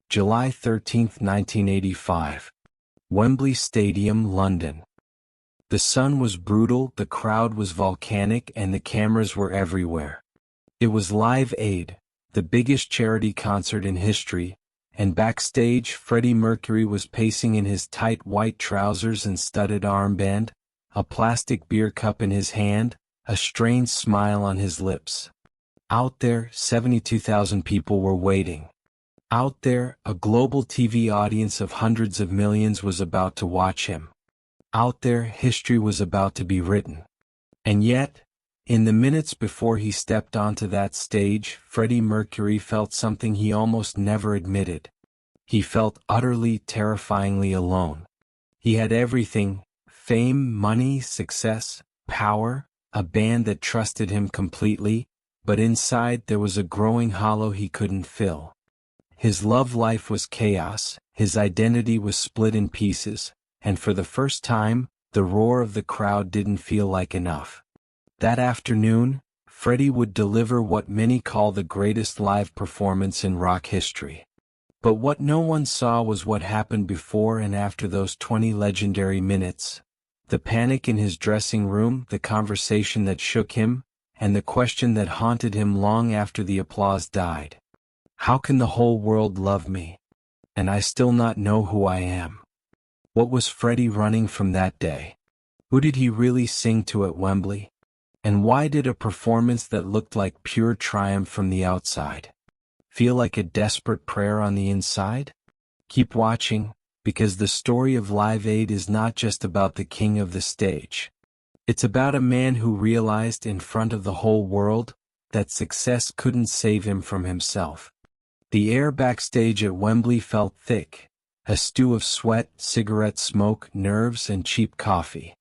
July 13, 1985. Wembley Stadium, London. The sun was brutal, the crowd was volcanic, and the cameras were everywhere. It was Live Aid, the biggest charity concert in history, and backstage Freddie Mercury was pacing in his tight white trousers and studded armband, a plastic beer cup in his hand, a strange smile on his lips. Out there, 72,000 people were waiting. Out there, a global TV audience of hundreds of millions was about to watch him. Out there, history was about to be written. And yet, in the minutes before he stepped onto that stage, Freddie Mercury felt something he almost never admitted. He felt utterly, terrifyingly alone. He had everything: fame, money, success, power, a band that trusted him completely, but inside there was a growing hollow he couldn't fill. His love life was chaos, his identity was split in pieces, and for the first time, the roar of the crowd didn't feel like enough. That afternoon, Freddie would deliver what many call the greatest live performance in rock history. But what no one saw was what happened before and after those 20 legendary minutes. The panic in his dressing room, the conversation that shook him, and the question that haunted him long after the applause died. How can the whole world love me, and I still not know who I am? What was Freddie running from that day? Who did he really sing to at Wembley? And why did a performance that looked like pure triumph from the outside feel like a desperate prayer on the inside? Keep watching, because the story of Live Aid is not just about the king of the stage. It's about a man who realized in front of the whole world that success couldn't save him from himself. The air backstage at Wembley felt thick, a stew of sweat, cigarette smoke, nerves, and cheap coffee.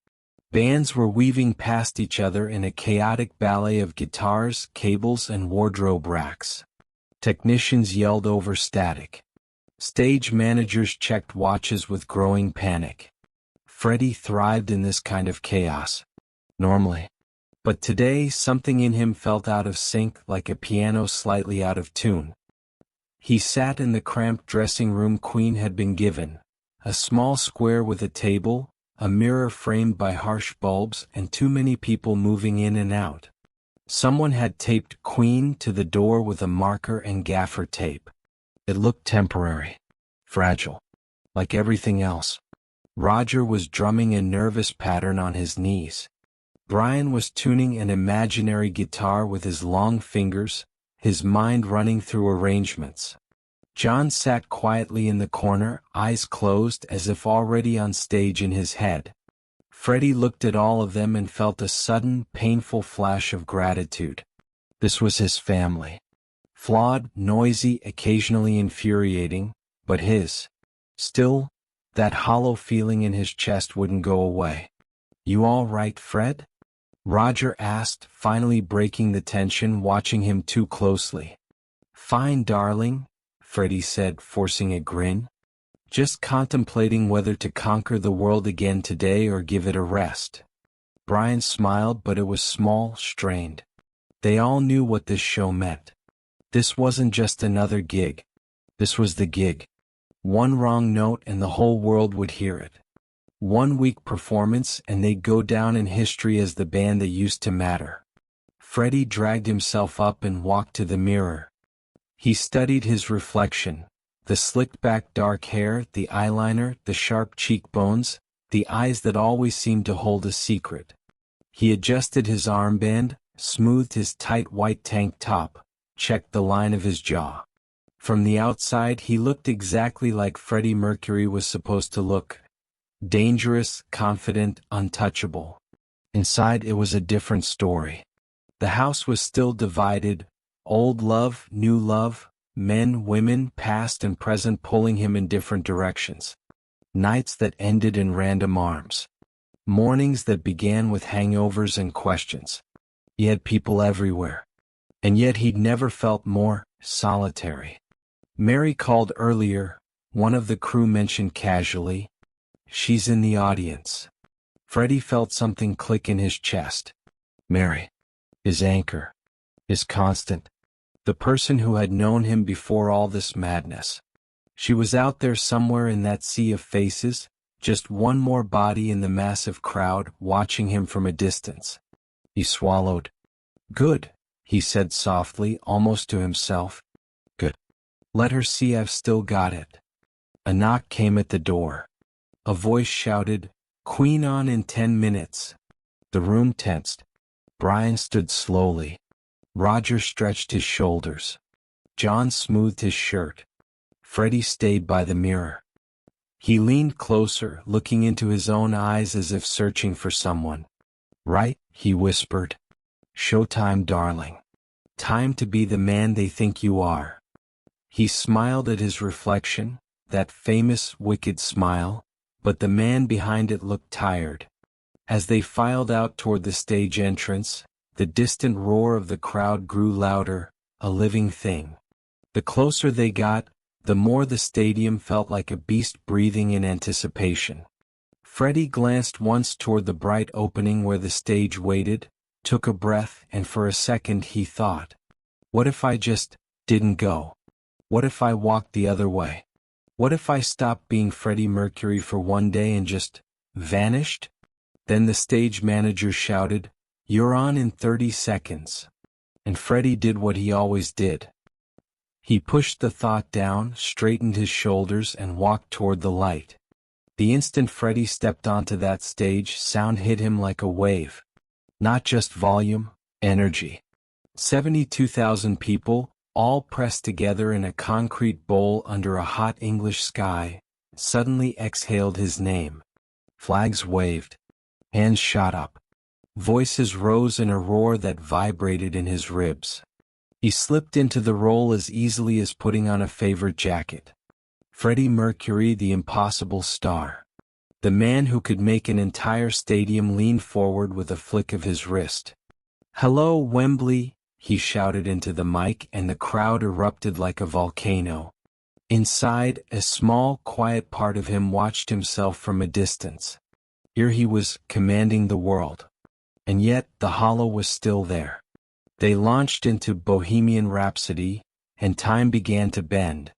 Bands were weaving past each other in a chaotic ballet of guitars, cables, and wardrobe racks. Technicians yelled over static. Stage managers checked watches with growing panic. Freddie thrived in this kind of chaos, normally. But today something in him felt out of sync, like a piano slightly out of tune. He sat in the cramped dressing room Queen had been given, a small square with a table, a mirror framed by harsh bulbs, and too many people moving in and out. Someone had taped Queen to the door with a marker and gaffer tape. It looked temporary, fragile, like everything else. Roger was drumming a nervous pattern on his knees. Brian was tuning an imaginary guitar with his long fingers, his mind running through arrangements. John sat quietly in the corner, eyes closed as if already on stage in his head. Freddie looked at all of them and felt a sudden, painful flash of gratitude. This was his family. Flawed, noisy, occasionally infuriating, but his. Still, that hollow feeling in his chest wouldn't go away. "You all right, Fred?" Roger asked, finally breaking the tension, watching him too closely. "Fine, darling," Freddie said, forcing a grin. "Just contemplating whether to conquer the world again today or give it a rest." Brian smiled, but it was small, strained. They all knew what this show meant. This wasn't just another gig. This was the gig. One wrong note and the whole world would hear it. One weak performance and they'd go down in history as the band that used to matter. Freddie dragged himself up and walked to the mirror. He studied his reflection, the slicked-back dark hair, the eyeliner, the sharp cheekbones, the eyes that always seemed to hold a secret. He adjusted his armband, smoothed his tight white tank top, checked the line of his jaw. From the outside he looked exactly like Freddie Mercury was supposed to look. Dangerous, confident, untouchable. Inside it was a different story. The house was still divided, old love, new love, men, women, past and present pulling him in different directions. Nights that ended in random arms. Mornings that began with hangovers and questions. He had people everywhere. And yet he'd never felt more solitary. Mary called earlier, one of the crew mentioned casually. "She's in the audience." Freddie felt something click in his chest. Mary. His anchor. His constant. The person who had known him before all this madness. She was out there somewhere in that sea of faces, just one more body in the massive crowd watching him from a distance. He swallowed. "Good," he said softly, almost to himself. "Good. Let her see I've still got it." A knock came at the door. A voice shouted, "Queen on in 10 minutes." The room tensed. Brian stood slowly. Roger stretched his shoulders. John smoothed his shirt. Freddie stayed by the mirror. He leaned closer, looking into his own eyes as if searching for someone. "Right," he whispered. "Showtime, darling. Time to be the man they think you are." He smiled at his reflection, that famous, wicked smile, but the man behind it looked tired. As they filed out toward the stage entrance, the distant roar of the crowd grew louder, a living thing. The closer they got, the more the stadium felt like a beast breathing in anticipation. Freddie glanced once toward the bright opening where the stage waited, took a breath, and for a second he thought, what if I just didn't go? What if I walked the other way? What if I stopped being Freddie Mercury for one day and just vanished? Then the stage manager shouted, "You're on in 30 seconds. And Freddie did what he always did. He pushed the thought down, straightened his shoulders, and walked toward the light. The instant Freddie stepped onto that stage, sound hit him like a wave. Not just volume, energy. 72,000 people, all pressed together in a concrete bowl under a hot English sky, suddenly exhaled his name. Flags waved. Hands shot up. Voices rose in a roar that vibrated in his ribs. He slipped into the role as easily as putting on a favorite jacket. Freddie Mercury, the impossible star. The man who could make an entire stadium lean forward with a flick of his wrist. "Hello, Wembley," he shouted into the mic, and the crowd erupted like a volcano. Inside, a small, quiet part of him watched himself from a distance. Here he was, commanding the world. And yet, the hollow was still there. They launched into Bohemian Rhapsody, and time began to bend.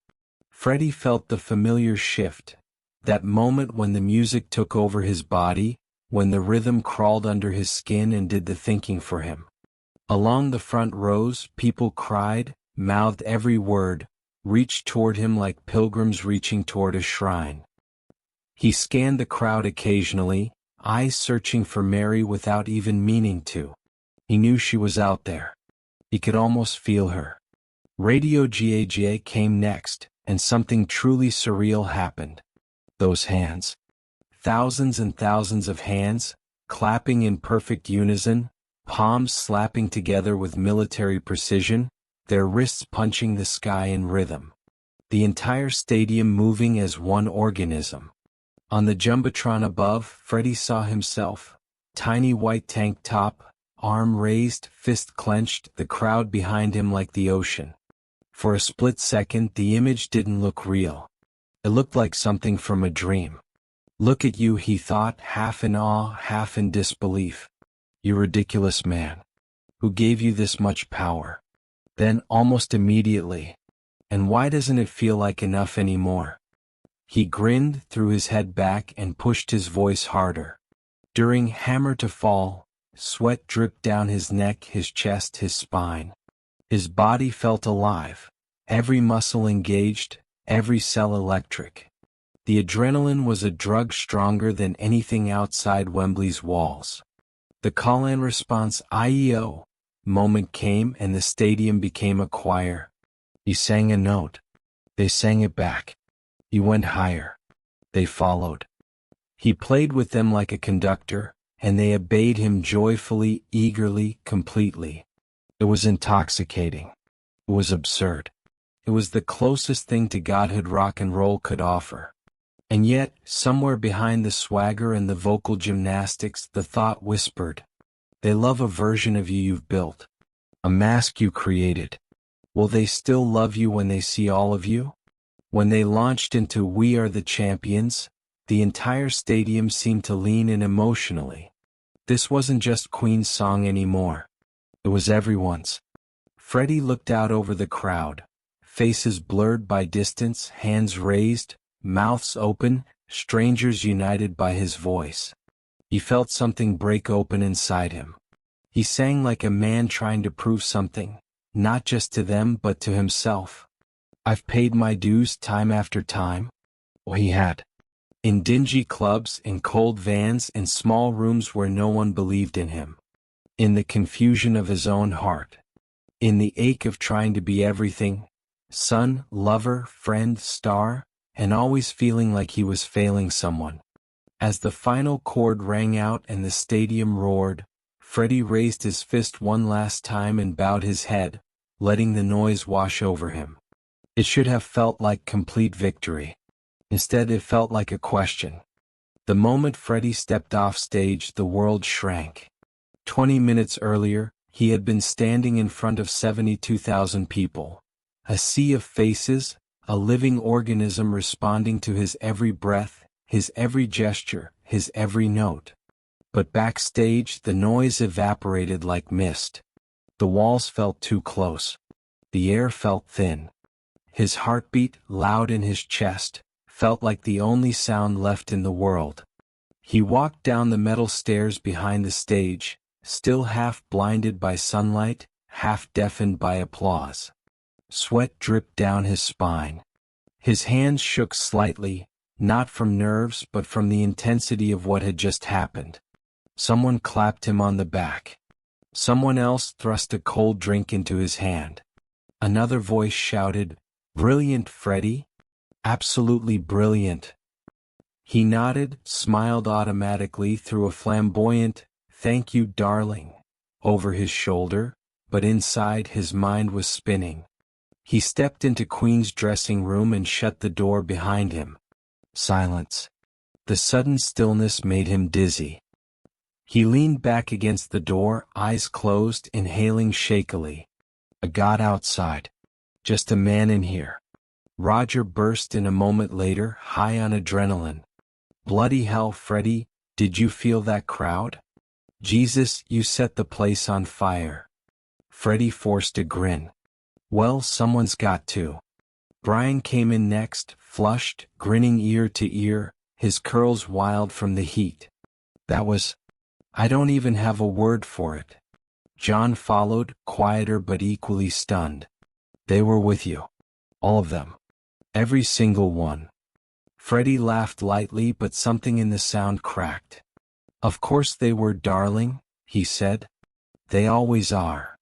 Freddie felt the familiar shift, that moment when the music took over his body, when the rhythm crawled under his skin and did the thinking for him. Along the front rows, people cried, mouthed every word, reached toward him like pilgrims reaching toward a shrine. He scanned the crowd occasionally, eyes searching for Mary without even meaning to. He knew she was out there. He could almost feel her. Radio Gaga came next, and something truly surreal happened. Those hands. Thousands and thousands of hands, clapping in perfect unison, palms slapping together with military precision, their wrists punching the sky in rhythm. The entire stadium moving as one organism. On the jumbotron above, Freddie saw himself. Tiny white tank top, arm raised, fist clenched, the crowd behind him like the ocean. For a split second, the image didn't look real. It looked like something from a dream. "Look at you," he thought, half in awe, half in disbelief. "You ridiculous man. Who gave you this much power?" Then, almost immediately, "And why doesn't it feel like enough anymore?" He grinned, threw his head back, and pushed his voice harder. During Hammer to Fall, sweat dripped down his neck, his chest, his spine. His body felt alive, every muscle engaged, every cell electric. The adrenaline was a drug stronger than anything outside Wembley's walls. The call-and response IEO moment came, and the stadium became a choir. He sang a note. They sang it back. He went higher. They followed. He played with them like a conductor, and they obeyed him joyfully, eagerly, completely. It was intoxicating. It was absurd. It was the closest thing to godhood rock and roll could offer. And yet, somewhere behind the swagger and the vocal gymnastics, the thought whispered, "They love a version of you you've built. A mask you created. Will they still love you when they see all of you?" When they launched into We Are the Champions, the entire stadium seemed to lean in emotionally. This wasn't just Queen's song anymore. It was everyone's. Freddie looked out over the crowd. faces blurred by distance, hands raised, mouths open, strangers united by his voice. He felt something break open inside him. He sang like a man trying to prove something, not just to them but to himself. "I've paid my dues time after time." Well, he had. In dingy clubs, in cold vans, in small rooms where no one believed in him. In the confusion of his own heart. In the ache of trying to be everything, son, lover, friend, star, and always feeling like he was failing someone. As the final chord rang out and the stadium roared, Freddie raised his fist one last time and bowed his head, letting the noise wash over him. It should have felt like complete victory. Instead, it felt like a question. The moment Freddie stepped off stage, the world shrank. 20 minutes earlier, he had been standing in front of 72,000 people. A sea of faces, a living organism responding to his every breath, his every gesture, his every note. But backstage, the noise evaporated like mist. The walls felt too close. The air felt thin. His heartbeat, loud in his chest, felt like the only sound left in the world. He walked down the metal stairs behind the stage, still half blinded by sunlight, half deafened by applause. Sweat dripped down his spine. His hands shook slightly, not from nerves but from the intensity of what had just happened. Someone clapped him on the back. Someone else thrust a cold drink into his hand. Another voice shouted, "Brilliant, Freddie. Absolutely brilliant." He nodded, smiled automatically through a flamboyant, "Thank you, darling," over his shoulder, but inside his mind was spinning. He stepped into Queen's dressing room and shut the door behind him. Silence. The sudden stillness made him dizzy. He leaned back against the door, eyes closed, inhaling shakily. "I got outside. Just a man in here." Roger burst in a moment later, high on adrenaline. "Bloody hell, Freddie, did you feel that crowd? Jesus, you set the place on fire." Freddie forced a grin. "Well, someone's got to." Brian came in next, flushed, grinning ear to ear, his curls wild from the heat. I don't even have a word for it." John followed, quieter but equally stunned. "They were with you. All of them. Every single one." Freddie laughed lightly, but something in the sound cracked. "Of course they were, darling," he said. "They always are."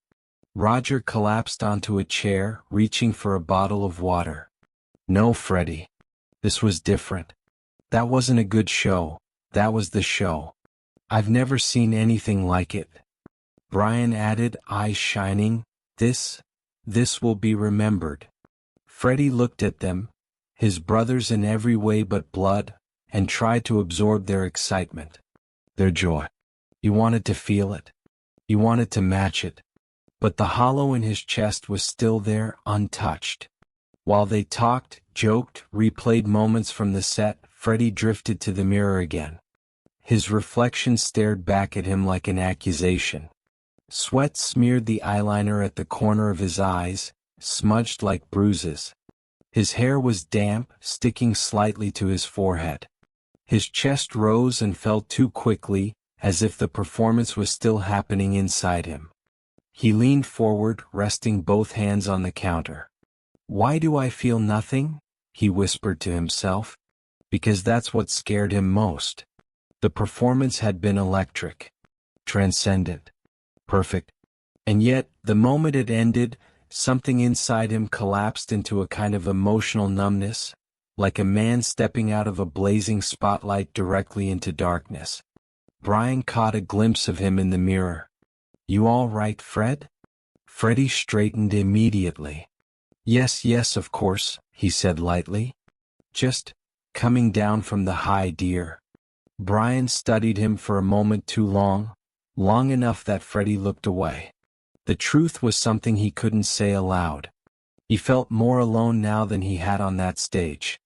Roger collapsed onto a chair, reaching for a bottle of water. "No, Freddie. This was different. That wasn't a good show, that was the show. I've never seen anything like it." Brian added, eyes shining, This will be remembered." Freddie looked at them, his brothers in every way but blood, and tried to absorb their excitement, their joy. He wanted to feel it. He wanted to match it. But the hollow in his chest was still there, untouched. While they talked, joked, replayed moments from the set, Freddie drifted to the mirror again. His reflection stared back at him like an accusation. Sweat smeared the eyeliner at the corner of his eyes, smudged like bruises. His hair was damp, sticking slightly to his forehead. His chest rose and fell too quickly, as if the performance was still happening inside him. He leaned forward, resting both hands on the counter. "Why do I feel nothing?" he whispered to himself. Because that's what scared him most. The performance had been electric, transcendent, perfect. And yet, the moment it ended, something inside him collapsed into a kind of emotional numbness, like a man stepping out of a blazing spotlight directly into darkness. Brian caught a glimpse of him in the mirror. "You all right, Fred?" Freddie straightened immediately. Yes, of course," he said lightly. "Just coming down from the high, dear." Brian studied him for a moment too long, long enough that Freddie looked away. The truth was something he couldn't say aloud. He felt more alone now than he had on that stage.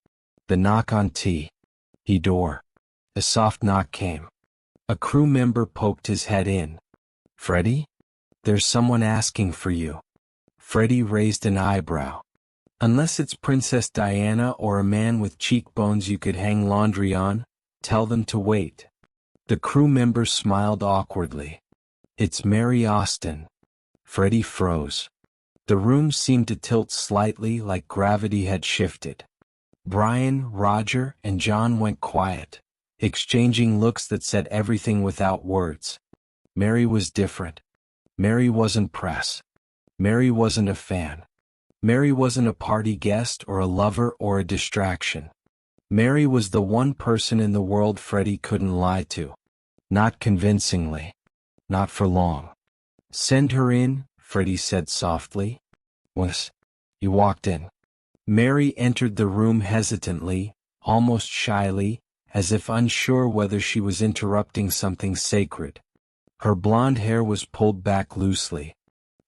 The knock on the door. A soft knock came. A crew member poked his head in. "Freddie? There's someone asking for you." Freddie raised an eyebrow. Unless it's Princess Diana or a man with cheekbones you could hang laundry on, tell them to wait. The crew member smiled awkwardly. It's Mary Austin. Freddie froze. The room seemed to tilt slightly like gravity had shifted. Brian, Roger, and John went quiet, exchanging looks that said everything without words. Mary was different. Mary wasn't press. Mary wasn't a fan. Mary wasn't a party guest or a lover or a distraction. Mary was the one person in the world Freddie couldn't lie to. Not convincingly. Not for long. Send her in, Freddie said softly. He walked in. Mary entered the room hesitantly, almost shyly, as if unsure whether she was interrupting something sacred. Her blonde hair was pulled back loosely.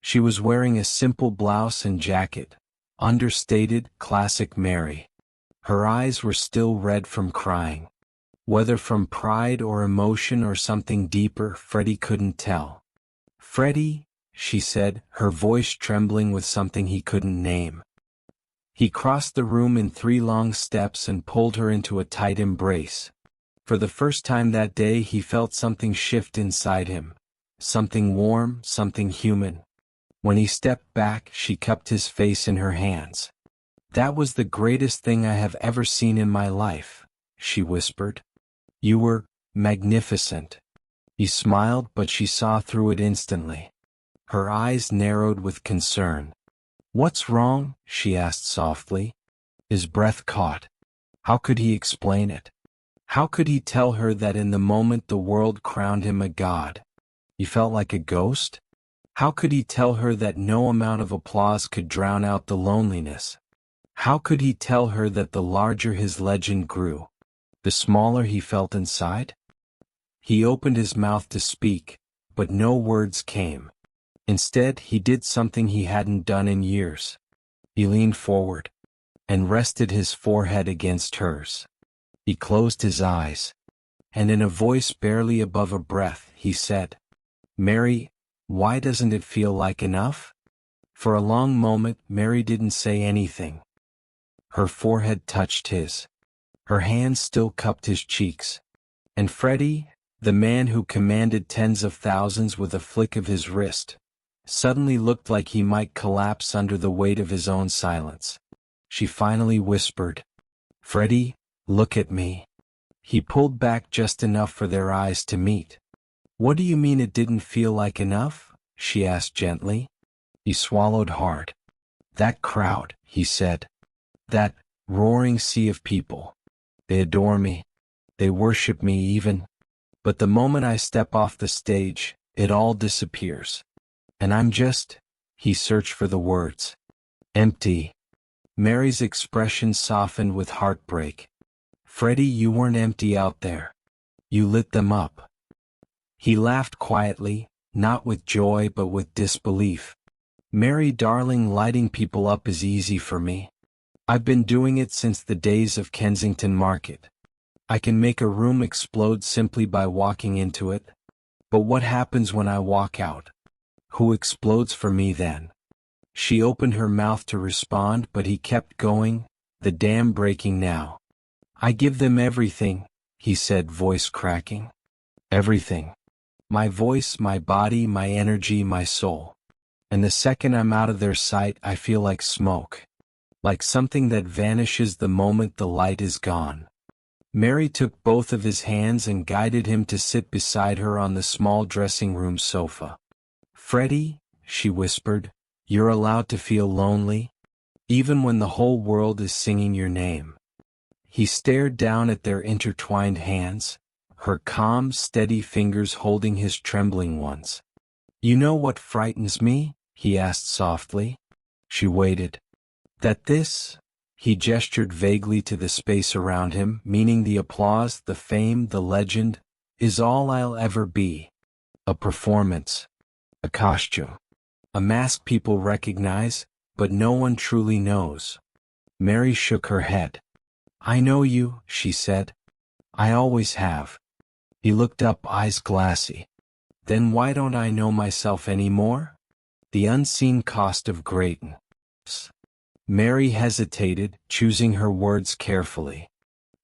She was wearing a simple blouse and jacket. Understated, classic Mary. Her eyes were still red from crying. Whether from pride or emotion or something deeper, Freddie couldn't tell. Freddie, she said, her voice trembling with something he couldn't name. He crossed the room in 3 long steps and pulled her into a tight embrace. For the first time that day he felt something shift inside him. Something warm, something human. When he stepped back, she cupped his face in her hands. That was the greatest thing I have ever seen in my life, she whispered. You were magnificent. He smiled, but she saw through it instantly. Her eyes narrowed with concern. What's wrong? She asked softly. His breath caught. How could he explain it? How could he tell her that in the moment the world crowned him a god? He felt like a ghost? How could he tell her that no amount of applause could drown out the loneliness? How could he tell her that the larger his legend grew, the smaller he felt inside? He opened his mouth to speak, but no words came. Instead, he did something he hadn't done in years. He leaned forward and rested his forehead against hers. He closed his eyes, and in a voice barely above a breath, he said, Mary, why doesn't it feel like enough? For a long moment, Mary didn't say anything. Her forehead touched his. Her hands still cupped his cheeks. And Freddie, the man who commanded tens of thousands with a flick of his wrist, suddenly looked like he might collapse under the weight of his own silence. She finally whispered, Freddie, look at me. He pulled back just enough for their eyes to meet. What do you mean it didn't feel like enough? She asked gently. He swallowed hard. That crowd, he said. That roaring sea of people. They adore me. They worship me even. But the moment I step off the stage, it all disappears. And I'm just, he searched for the words, empty. Mary's expression softened with heartbreak. Freddie, you weren't empty out there. You lit them up. He laughed quietly, not with joy but with disbelief. Mary, darling, lighting people up is easy for me. I've been doing it since the days of Kensington Market. I can make a room explode simply by walking into it. But what happens when I walk out? Who explodes for me then? She opened her mouth to respond, but he kept going, the dam breaking now. I give them everything, he said, voice cracking. Everything. My voice, my body, my energy, my soul. And the second I'm out of their sight, I feel like smoke. Like something that vanishes the moment the light is gone. Mary took both of his hands and guided him to sit beside her on the small dressing room sofa. Freddie, she whispered, you're allowed to feel lonely, even when the whole world is singing your name. He stared down at their intertwined hands, her calm, steady fingers holding his trembling ones. You know what frightens me? He asked softly. She waited. That this, he gestured vaguely to the space around him, meaning the applause, the fame, the legend, is all I'll ever be. A performance. A costume. A mask people recognize, but no one truly knows. Mary shook her head. I know you, she said. I always have. He looked up, eyes glassy. Then why don't I know myself anymore? The unseen cost of greatness. Mary hesitated, choosing her words carefully.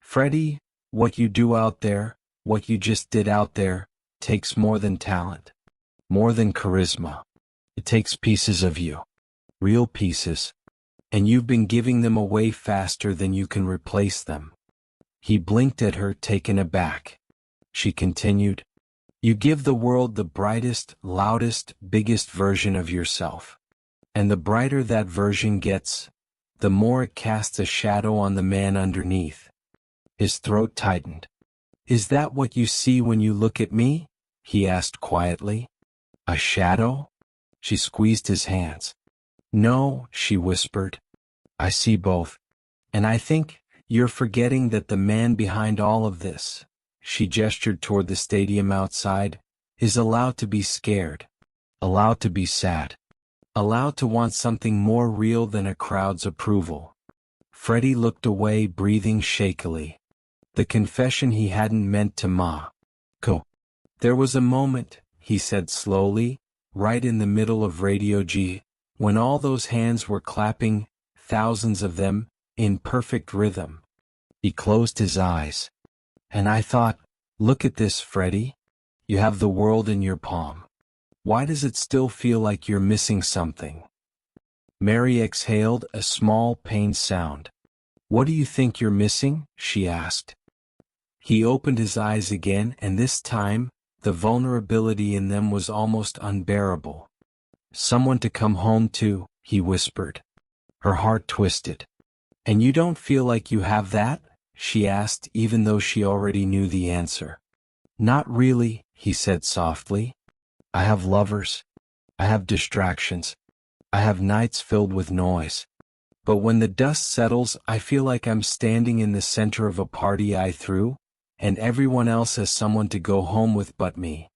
Freddie, what you do out there, what you just did out there, takes more than talent. More than charisma. It takes pieces of you. Real pieces. And you've been giving them away faster than you can replace them. He blinked at her, taken aback. She continued, you give the world the brightest, loudest, biggest version of yourself. And the brighter that version gets, the more it casts a shadow on the man underneath. His throat tightened. Is that what you see when you look at me? He asked quietly. A shadow? She squeezed his hands. No, she whispered. I see both. And I think you're forgetting that the man behind all of this, she gestured toward the stadium outside, is allowed to be scared. Allowed to be sad. Allowed to want something more real than a crowd's approval. Freddie looked away, breathing shakily. The confession he hadn't meant to mock. There was a moment, he said slowly, right in the middle of Radio G, when all those hands were clapping, thousands of them, in perfect rhythm. He closed his eyes. And I thought, look at this, Freddie. You have the world in your palm. Why does it still feel like you're missing something? Mary exhaled a small, pained sound. What do you think you're missing? She asked. He opened his eyes again, and this time, the vulnerability in them was almost unbearable. Someone to come home to, he whispered. Her heart twisted. And you don't feel like you have that? She asked, even though she already knew the answer. Not really, he said softly. I have lovers. I have distractions. I have nights filled with noise. But when the dust settles, I feel like I'm standing in the center of a party I threw, and everyone else has someone to go home with but me.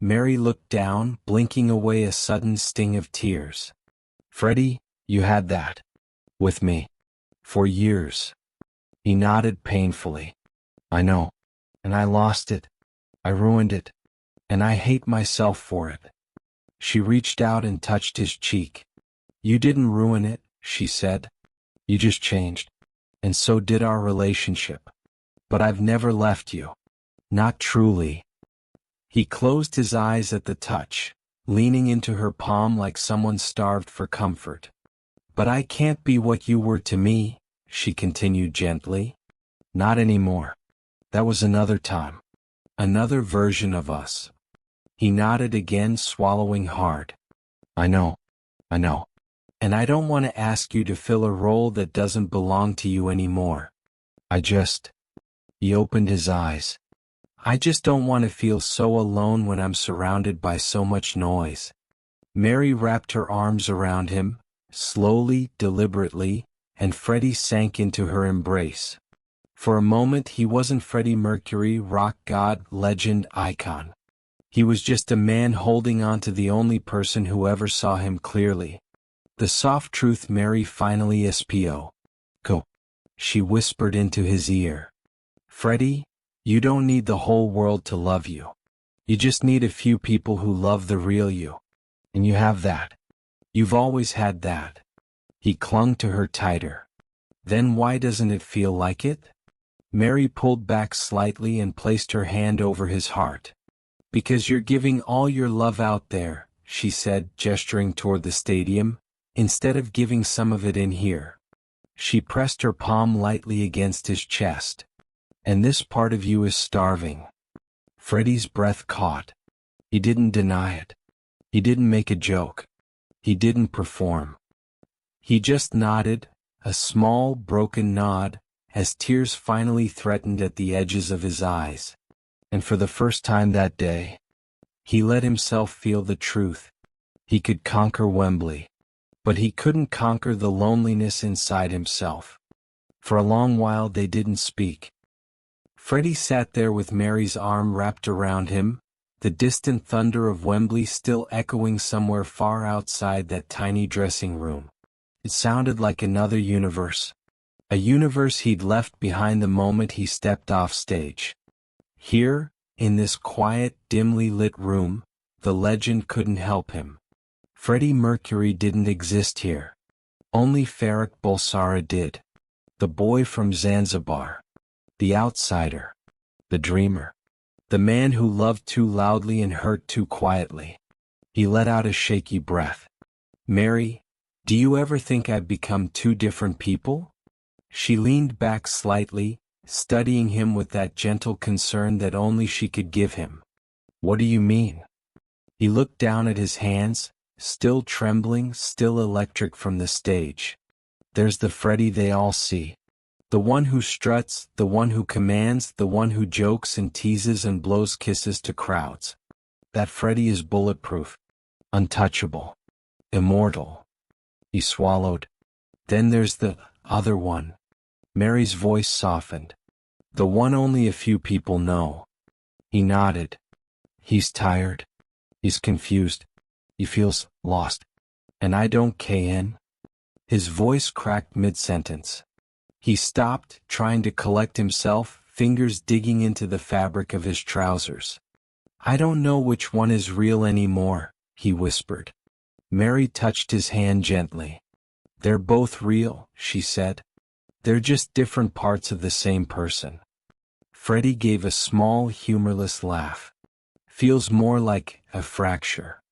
Mary looked down, blinking away a sudden sting of tears. Freddie, you had that. With me. For years. He nodded painfully. I know. And I lost it. I ruined it. And I hate myself for it. She reached out and touched his cheek. You didn't ruin it, she said. You just changed. And so did our relationship. But I've never left you. Not truly. He closed his eyes at the touch, leaning into her palm like someone starved for comfort. But I can't be what you were to me, she continued gently. Not anymore. That was another time. Another version of us. He nodded again, swallowing hard. I know. I know. And I don't want to ask you to fill a role that doesn't belong to you anymore. He opened his eyes. I just don't want to feel so alone when I'm surrounded by so much noise. Mary wrapped her arms around him, slowly, deliberately, and Freddie sank into her embrace. For a moment he wasn't Freddie Mercury, rock god, legend, icon. He was just a man holding on to the only person who ever saw him clearly. The soft truth Mary finally SPO. She whispered into his ear. Freddie, you don't need the whole world to love you. You just need a few people who love the real you. And you have that. You've always had that. He clung to her tighter. Then why doesn't it feel like it? Mary pulled back slightly and placed her hand over his heart. Because you're giving all your love out there, she said, gesturing toward the stadium, instead of giving some of it in here. She pressed her palm lightly against his chest. And this part of you is starving. Freddie's breath caught. He didn't deny it. He didn't make a joke. He didn't perform. He just nodded, a small, broken nod, as tears finally threatened at the edges of his eyes. And for the first time that day, he let himself feel the truth. He could conquer Wembley. But he couldn't conquer the loneliness inside himself. For a long while they didn't speak. Freddie sat there with Mary's arm wrapped around him, the distant thunder of Wembley still echoing somewhere far outside that tiny dressing room. It sounded like another universe. A universe he'd left behind the moment he stepped off stage. Here, in this quiet, dimly lit room, the legend couldn't help him. Freddie Mercury didn't exist here. Only Farrokh Bulsara did. The boy from Zanzibar. The outsider. The dreamer. The man who loved too loudly and hurt too quietly. He let out a shaky breath. Mary, do you ever think I've become two different people? She leaned back slightly, studying him with that gentle concern that only she could give him. What do you mean? He looked down at his hands, still trembling, still electric from the stage. There's the Freddie they all see. The one who struts, the one who commands, the one who jokes and teases and blows kisses to crowds. That Freddie is bulletproof, untouchable, immortal. He swallowed. Then there's the other one. Mary's voice softened. The one only a few people know. He nodded. He's tired. He's confused. He feels lost. And I don't KN. His voice cracked mid-sentence. He stopped, trying to collect himself, fingers digging into the fabric of his trousers. I don't know which one is real anymore, he whispered. Mary touched his hand gently. They're both real, she said. They're just different parts of the same person. Freddie gave a small, humorless laugh. Feels more like a fracture.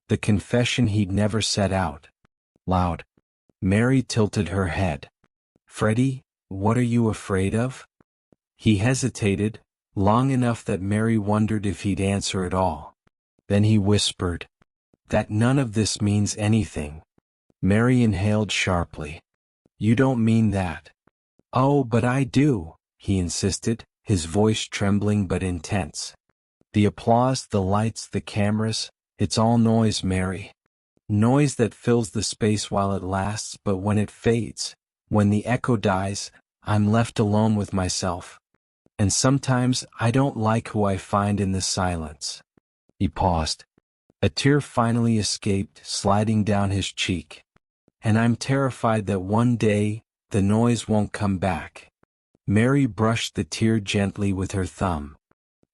The confession he'd never set out loud. Mary tilted her head. Freddie, what are you afraid of? He hesitated, long enough that Mary wondered if he'd answer at all. Then he whispered, that none of this means anything. Mary inhaled sharply. You don't mean that. Oh, but I do, he insisted, his voice trembling but intense. The applause, the lights, the cameras, it's all noise, Mary. Noise that fills the space while it lasts, but when it fades, when the echo dies, I'm left alone with myself. And sometimes I don't like who I find in the silence. He paused. A tear finally escaped, sliding down his cheek. And I'm terrified that one day, the noise won't come back. Mary brushed the tear gently with her thumb.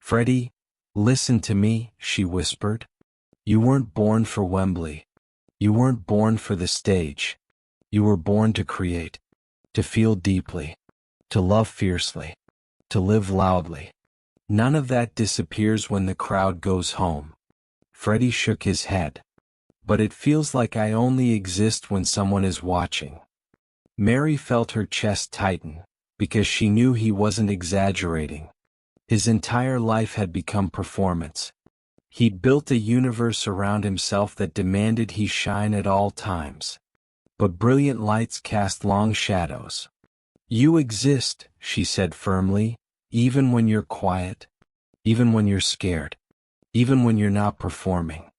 Freddie, listen to me, she whispered. You weren't born for Wembley. You weren't born for the stage. You were born to create, to feel deeply, to love fiercely, to live loudly. None of that disappears when the crowd goes home. Freddie shook his head. But it feels like I only exist when someone is watching. Mary felt her chest tighten, because she knew he wasn't exaggerating. His entire life had become performance. He'd built a universe around himself that demanded he shine at all times. But brilliant lights cast long shadows. You exist, she said firmly, even when you're quiet, even when you're scared, even when you're not performing.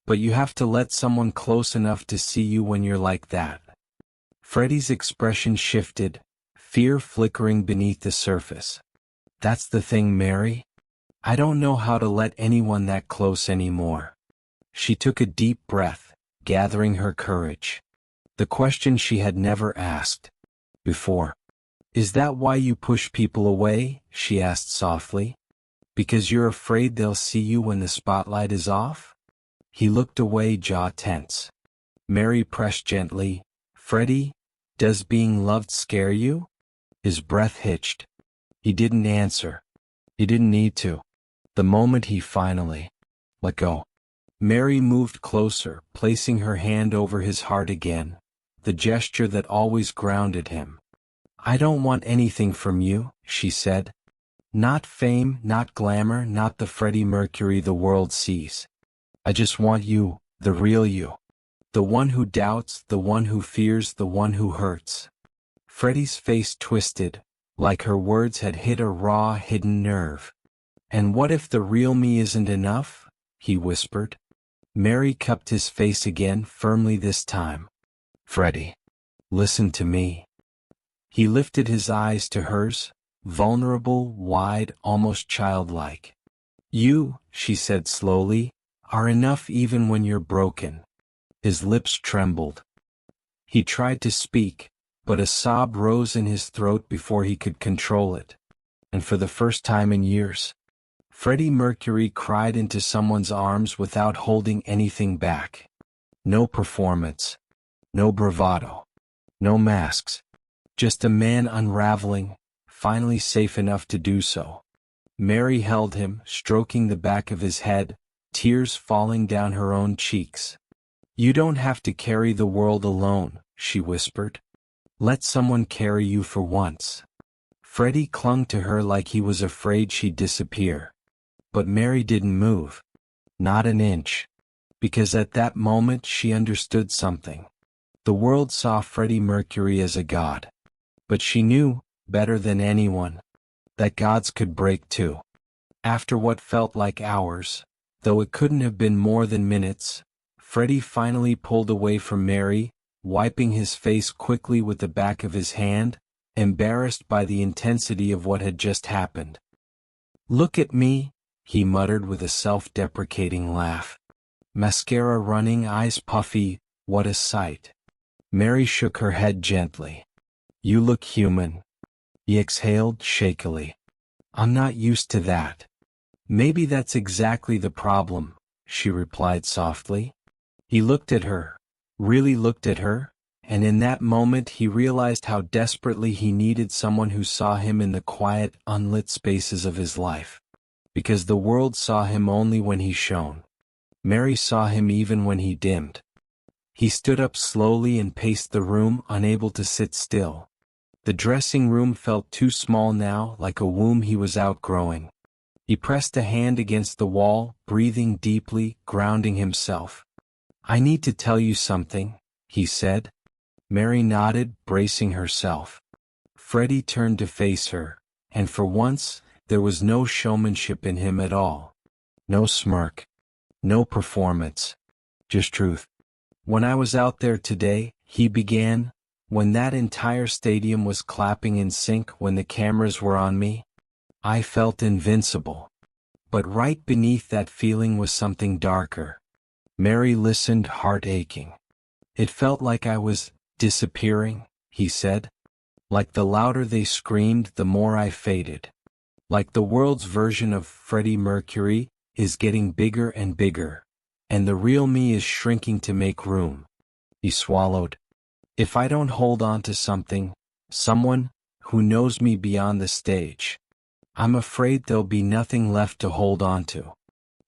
But you have to let someone close enough to see you when you're like that. Freddie's expression shifted, fear flickering beneath the surface. That's the thing, Mary. I don't know how to let anyone that close anymore. She took a deep breath, gathering her courage. The question she had never asked before. Is that why you push people away? She asked softly. Because you're afraid they'll see you when the spotlight is off? He looked away, jaw tense. Mary pressed gently. Freddie, does being loved scare you? His breath hitched. He didn't answer. He didn't need to. The moment he finally let go. Mary moved closer, placing her hand over his heart again, the gesture that always grounded him. I don't want anything from you, she said. Not fame, not glamour, not the Freddie Mercury the world sees. I just want you, the real you. The one who doubts, the one who fears, the one who hurts. Freddie's face twisted, like her words had hit a raw, hidden nerve. And what if the real me isn't enough? He whispered. Mary cupped his face again, firmly this time. Freddie, listen to me. He lifted his eyes to hers, vulnerable, wide, almost childlike. You, she said slowly, are enough even when you're broken. His lips trembled. He tried to speak, but a sob rose in his throat before he could control it. And for the first time in years, Freddie Mercury cried into someone's arms without holding anything back. No performance. No bravado. No masks. Just a man unraveling, finally safe enough to do so. Mary held him, stroking the back of his head, tears falling down her own cheeks. "You don't have to carry the world alone," she whispered. "Let someone carry you for once." Freddie clung to her like he was afraid she'd disappear. But Mary didn't move. Not an inch. Because at that moment she understood something. The world saw Freddie Mercury as a god. But she knew, better than anyone, that gods could break too. After what felt like hours, though it couldn't have been more than minutes, Freddie finally pulled away from Mary, wiping his face quickly with the back of his hand, embarrassed by the intensity of what had just happened. "Look at me," he muttered with a self-deprecating laugh. Mascara running, eyes puffy, what a sight. Mary shook her head gently. "You look human." He exhaled shakily. "I'm not used to that." "Maybe that's exactly the problem," she replied softly. He looked at her, really looked at her, and in that moment he realized how desperately he needed someone who saw him in the quiet, unlit spaces of his life. Because the world saw him only when he shone. Mary saw him even when he dimmed. He stood up slowly and paced the room, unable to sit still. The dressing room felt too small now, like a womb he was outgrowing. He pressed a hand against the wall, breathing deeply, grounding himself. "I need to tell you something," he said. Mary nodded, bracing herself. Freddie turned to face her, and for once, there was no showmanship in him at all. No smirk. No performance. Just truth. "When I was out there today," he began, "when that entire stadium was clapping in sync, when the cameras were on me, I felt invincible. But right beneath that feeling was something darker." Mary listened, heart aching. "It felt like I was disappearing," he said. "Like the louder they screamed, the more I faded. Like the world's version of Freddie Mercury is getting bigger and bigger, and the real me is shrinking to make room." He swallowed. "If I don't hold on to something, someone who knows me beyond the stage, I'm afraid there'll be nothing left to hold on to."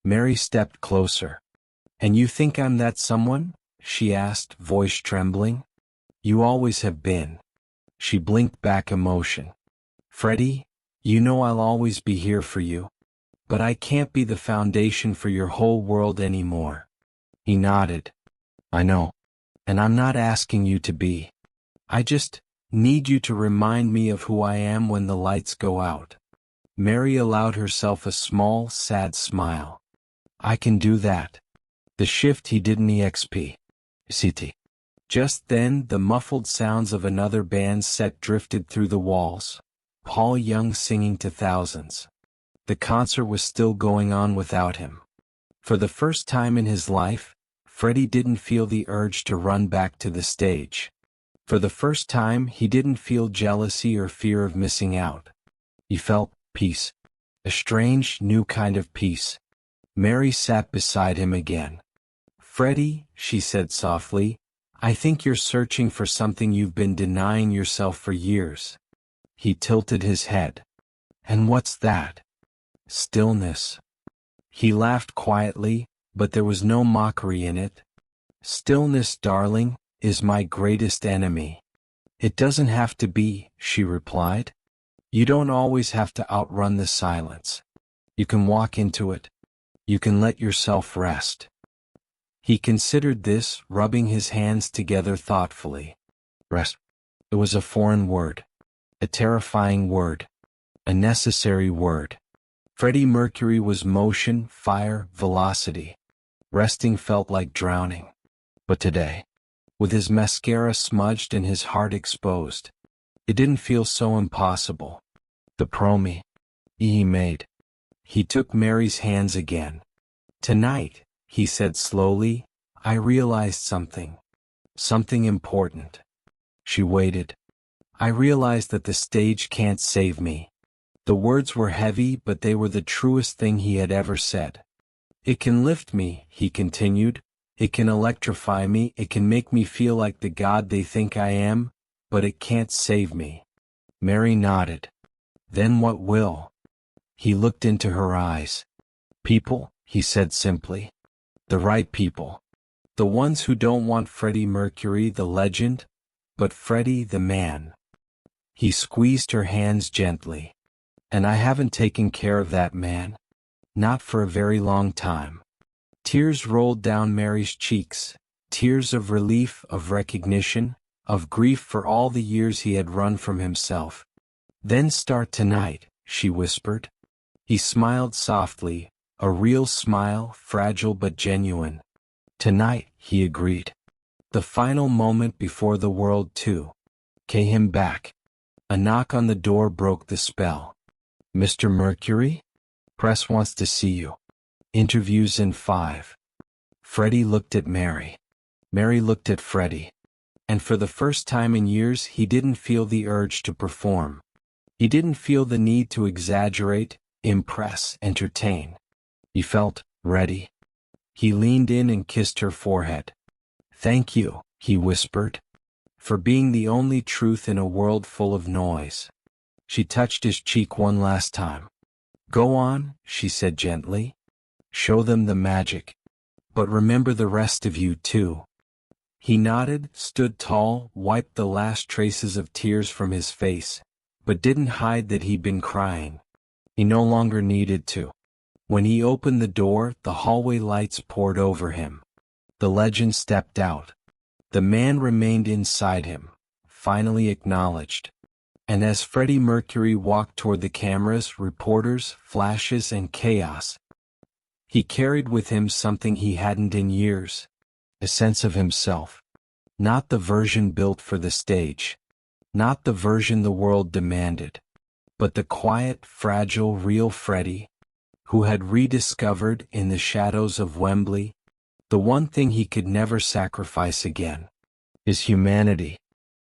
Mary stepped closer. "And you think I'm that someone?" she asked, voice trembling. "You always have been." She blinked back emotion. "Freddie, you know I'll always be here for you. But I can't be the foundation for your whole world anymore." He nodded. "I know. And I'm not asking you to be. I just need you to remind me of who I am when the lights go out." Mary allowed herself a small, sad smile. "I can do that." The shift he didn't exp. City. Just then the muffled sounds of another band's set drifted through the walls. Paul Young singing to thousands. The concert was still going on without him. For the first time in his life, Freddie didn't feel the urge to run back to the stage. For the first time he didn't feel jealousy or fear of missing out. He felt peace. A strange, new kind of peace. Mary sat beside him again. "Freddie," she said softly, "I think you're searching for something you've been denying yourself for years." He tilted his head. "And what's that?" "Stillness." He laughed quietly, but there was no mockery in it. "Stillness, darling, is my greatest enemy." "It doesn't have to be," she replied. "You don't always have to outrun the silence. You can walk into it. You can let yourself rest." He considered this, rubbing his hands together thoughtfully. Rest. It was a foreign word. A terrifying word. A necessary word. Freddie Mercury was motion, fire, velocity. Resting felt like drowning. But today, with his mascara smudged and his heart exposed, it didn't feel so impossible. The promi he made. He took Mary's hands again. "Tonight," he said slowly, "I realized something. Something important." She waited. "I realized that the stage can't save me." The words were heavy, but they were the truest thing he had ever said. "It can lift me," he continued. "It can electrify me. It can make me feel like the god they think I am, but it can't save me. Mary nodded. Then what will? He looked into her eyes. People, he said simply. The right people. The ones who don't want Freddie Mercury the legend, but Freddie the man. He squeezed her hands gently. And I haven't taken care of that man. Not for a very long time. Tears rolled down Mary's cheeks, tears of relief, of recognition, of grief for all the years he had run from himself. Then start tonight, she whispered. He smiled softly, a real smile, fragile but genuine. Tonight, he agreed. The final moment before the world too came him back. A knock on the door broke the spell. Mr. Mercury? Press wants to see you. Interviews in 5. Freddie looked at Mary. Mary looked at Freddie. And for the first time in years he didn't feel the urge to perform. He didn't feel the need to exaggerate, impress, entertain. He felt ready. He leaned in and kissed her forehead. Thank you, he whispered, for being the only truth in a world full of noise. She touched his cheek one last time. Go on, she said gently. Show them the magic. But remember the rest of you too. He nodded, stood tall, wiped the last traces of tears from his face, but didn't hide that he'd been crying. He no longer needed to. When he opened the door, the hallway lights poured over him. The legend stepped out. The man remained inside him, finally acknowledged. And as Freddie Mercury walked toward the cameras, reporters, flashes, and chaos, he carried with him something he hadn't in years. A sense of himself. Not the version built for the stage. Not the version the world demanded. But the quiet, fragile, real Freddie, who had rediscovered in the shadows of Wembley, the one thing he could never sacrifice again. His humanity.